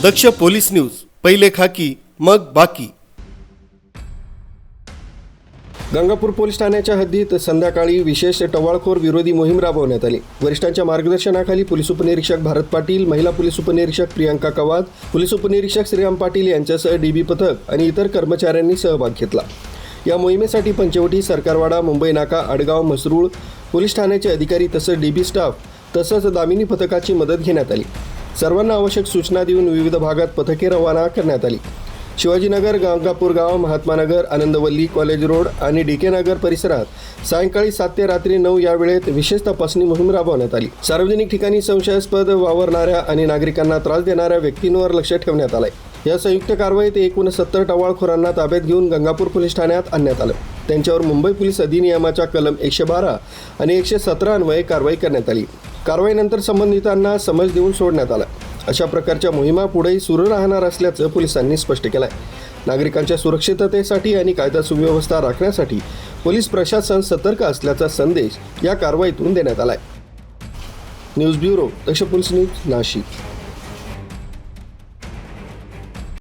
दक्ष police news, पहिले खाकी मग बाकी। गंगापूर पोलीस ठाण्याच्या हद्दीत संध्याकाळी विशेष टवाळखोर विरोधी मोहीम राबवण्यात आली। वरिष्ठांच्या मार्गदर्शनाखाली पोलीस उपनिरीक्षक भारत पाटील, महिला पोलीस उपनिरीक्षक प्रियांका कवाद, पोलीस उपनिरीक्षक श्रीराम पाटील यांच्यासह डीबी पथक आणि इतर कर्मचाऱ्यांनी सहभाग घेतला। या मोहिमेसाठी पंचवटी, सरकारवाडा, मुंबई नाका, आडगाव, मसरूळ पोलीस ठाण्याचे अधिकारी तसंच डीबी स्टाफ तसंच दामिनी पथकाची मदत घेण्यात आली। सर्वांना आवश्यक सूचना देऊन विविध भागात पथके रवाना करण्यात आली। शिवाजीनगर, गंगापूर गाव, महात्मानगर, आनंदवल्ली, कॉलेज रोड आणि डीके नगर परिसरात सायंकाळी 7 ते रात्री 9 या वेळेत विशेष तपासणी मोहीम राबवण्यात आली। सार्वजनिक ठिकाणी संशयास्पद वावरणाऱ्या आणि नागरिकांना त्रास देणाऱ्या व्यक्तींवर लक्ष ठेवण्यात आलंय। या संयुक्त कारवाईत एकूण 70 टवाळखोरांना ताब्यात घेऊन गंगापूर पोलीस ठाण्यात आणण्यात आलं। त्यांच्यावर मुंबई पोलीस अधिनियमाच्या कलम 112 आणि 117 अन्वये कारवाई करण्यात आली। कारवाईनंतर संबंधितांना समज देऊन सोडण्यात आलं। अशा प्रकारच्या मोहिमा पुढेही सुरू राहणार असल्याचं पोलिसांनी स्पष्ट केलं आहे। नागरिकांच्या सुरक्षिततेसाठी आणि कायदा सुव्यवस्था राखण्यासाठी पोलीस प्रशासन सतर्क असल्याचा संदेश या कारवाईतून देण्यात आला आहे। न्यूज ब्युरो, दक्ष पोलीस न्यूज, नाशिक।